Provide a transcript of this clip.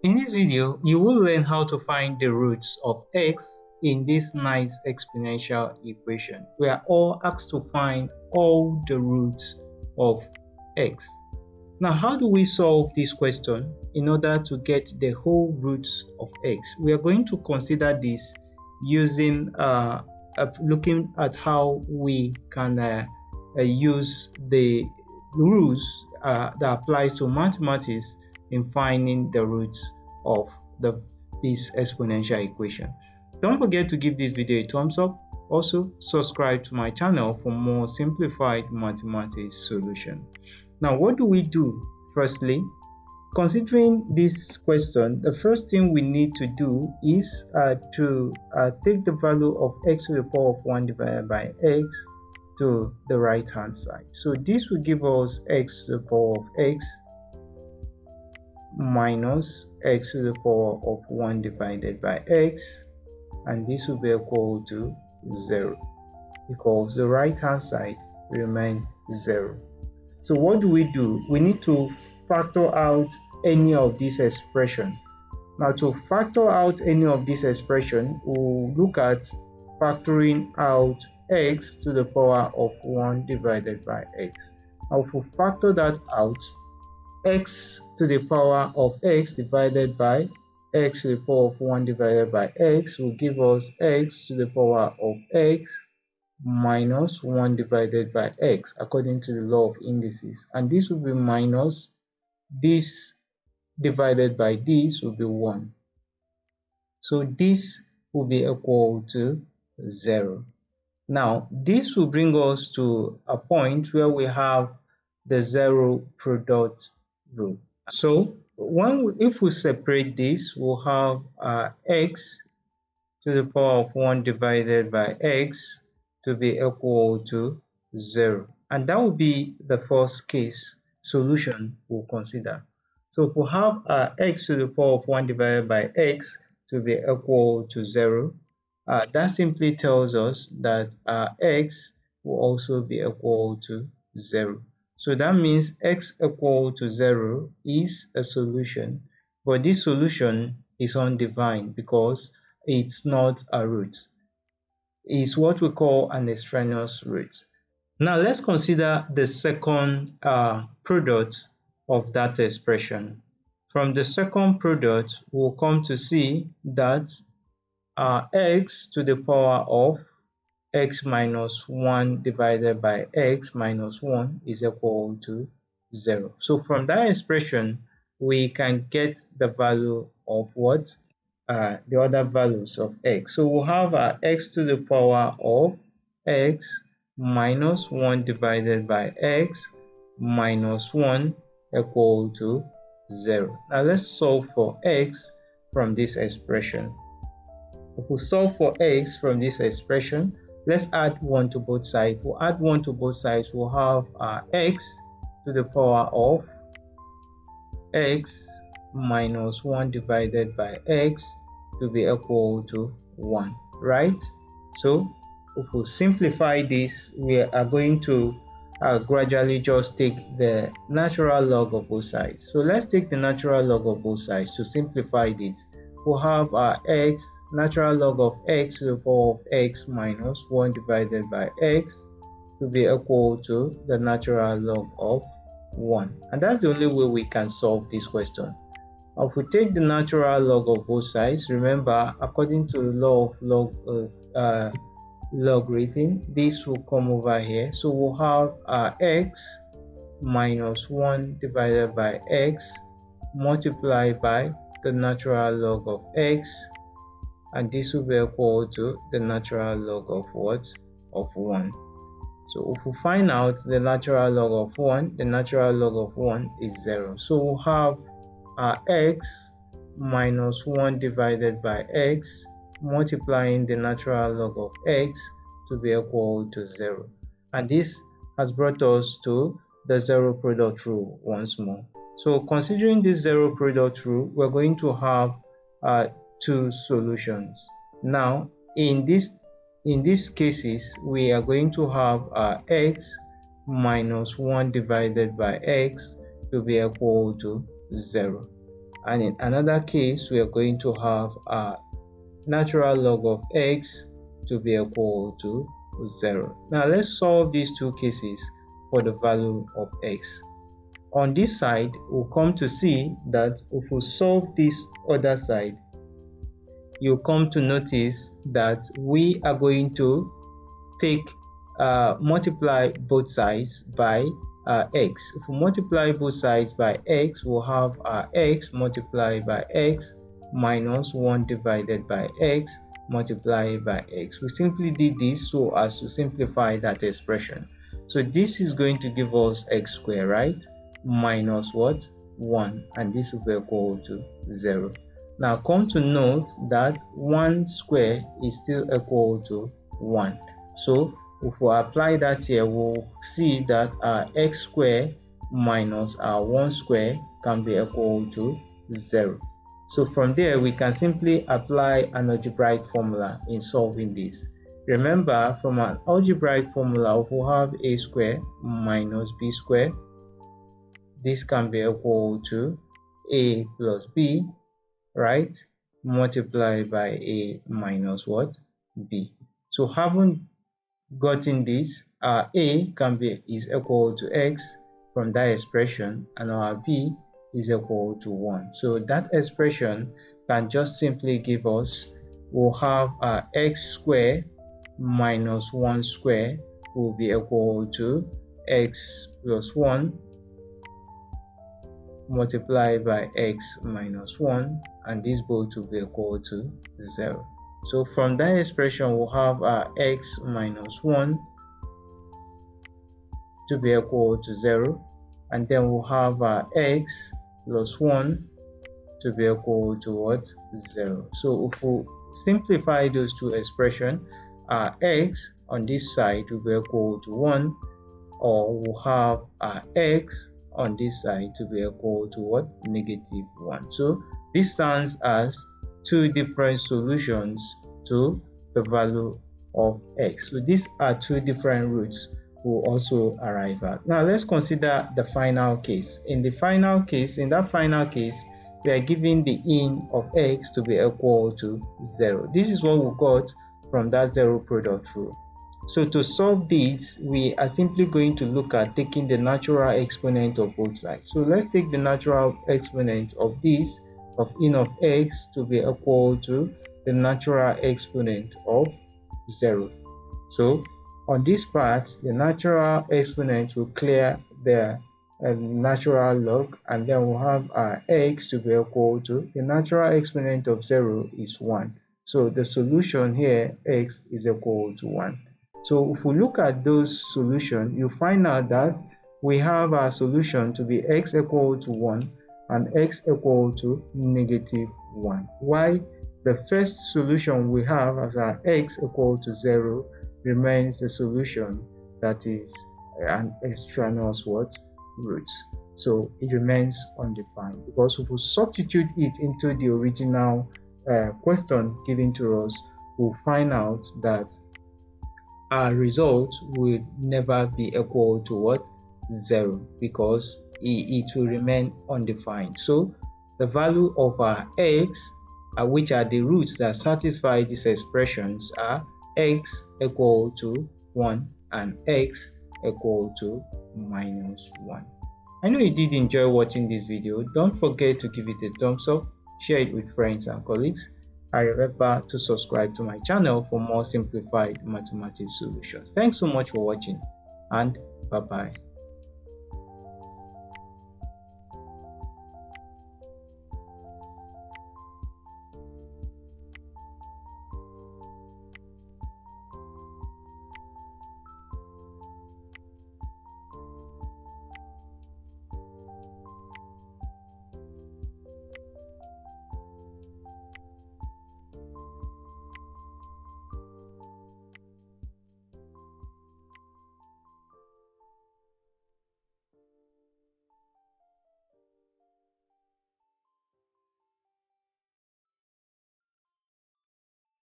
In this video, you will learn how to find the roots of x in this nice exponential equation. We are all asked to find all the roots of x. Now, how do we solve this question in order to get the whole roots of x? We are going to consider this using looking at how we can use the rules that applies to mathematics in finding the roots of this exponential equation. Don't forget to give this video a thumbs up. Also, subscribe to my channel for more simplified mathematics solution. Now, what do we do? Firstly, considering this question, the first thing we need to do is to take the value of x to the power of 1 divided by x to the right hand side. So this will give us x to the power of x minus x to the power of 1 divided by x, and this will be equal to 0 because the right hand side remains 0. So what do? We need to factor out any of this expression. Now, to factor out any of this expression, we'll look at factoring out x to the power of 1 divided by x. Now, if we factor that out, x to the power of x divided by x to the power of 1 divided by x will give us x to the power of x minus 1 divided by x according to the law of indices, and this will be minus this divided by this will be 1. So this will be equal to 0. Now this will bring us to a point where we have the zero product rule. So if we separate this, we'll have x to the power of 1 divided by x to be equal to 0, and that will be the first case solution we'll consider. So if we have x to the power of 1 divided by x to be equal to 0, that simply tells us that x will also be equal to 0. So that means x equal to 0 is a solution, but this solution is undefined because it's not a root. It's what we call an extraneous root. Now let's consider the second product of that expression. From the second product, we'll come to see that x to the power of x minus 1 divided by x minus 1 is equal to 0. So from that expression, we can get the value of what? The other values of x. So we'll have x to the power of x minus 1 divided by x minus 1 equal to 0. Now let's solve for x from this expression. If we solve for x from this expression, let's add 1 to both sides. We'll add 1 to both sides. We'll have x to the power of x minus 1 divided by x to be equal to 1, right? So if we simplify this, we are going to gradually just take the natural log of both sides. So let's take the natural log of both sides to simplify this. We'll have x, natural log of x to the power of x minus 1 divided by x to be equal to the natural log of 1. And that's the only way we can solve this question. If we take the natural log of both sides, remember, according to the law of logarithm, this will come over here. So we'll have x minus 1 divided by x multiplied by the natural log of x, and this will be equal to the natural log of what? Of 1. So if we find out the natural log of 1, the natural log of 1 is 0. So we'll have x minus 1 divided by x multiplying the natural log of x to be equal to 0. And this has brought us to the zero product rule once more. So considering this zero product rule, we're going to have two solutions. Now in these cases, we are going to have x minus 1 divided by x to be equal to 0. And in another case, we are going to have a natural log of x to be equal to 0. Now let's solve these two cases for the value of x. On this side, we'll come to see that if we solve this other side, you'll come to notice that we are going to take multiply both sides by x. If we multiply both sides by x, we'll have x multiplied by x minus 1 divided by x multiplied by x. We simply did this so as to simplify that expression. So this is going to give us x squared, right? Minus what? 1, and this will be equal to 0. Now come to note that 1 square is still equal to 1. So if we apply that here, we'll see that our x squared minus our 1 square can be equal to 0. So from there, we can simply apply an algebraic formula in solving this. Remember, from an algebraic formula, we will have a squared minus b squared. This can be equal to a plus b, right, multiplied by a minus what? B. So having gotten this, our a is equal to x from that expression, and our b is equal to 1. So that expression can just simply give us, we'll have our x squared minus 1 squared will be equal to x plus 1 multiplied by x minus 1, and this both will be equal to 0. So from that expression, we'll have our x minus 1 to be equal to 0, and then we'll have our x plus 1 to be equal to what? 0. So if we simplify those two expressions, our x on this side will be equal to 1, or we'll have our x on this side to be equal to what? Negative 1. So this stands as two different solutions to the value of x. So these are two different routes we'll also arrive at. Now let's consider the final case. In that final case, we are given the in of x to be equal to 0. This is what we got from that zero product rule. So to solve this, we are simply going to look at taking the natural exponent of both sides. So let's take the natural exponent of this, of in of x to be equal to the natural exponent of 0. So on this part, the natural exponent will clear the natural log, and then we'll have our x to be equal to the natural exponent of 0 is 1. So the solution here, x is equal to 1. So if we look at those solutions, you find out that we have our solution to be x equal to 1 and x equal to negative 1. Why? The first solution we have as our x equal to 0 remains a solution that is an extraneous root. So it remains undefined, because if we substitute it into the original question given to us, we'll find out that our result will never be equal to what? 0, because it will remain undefined. So the value of our x, which are the roots that satisfy these expressions, are x equal to 1 and x equal to minus 1. I know you did enjoy watching this video. Don't forget to give it a thumbs up, share it with friends and colleagues, and remember to subscribe to my channel for more simplified mathematics solutions. Thanks so much for watching, and bye bye.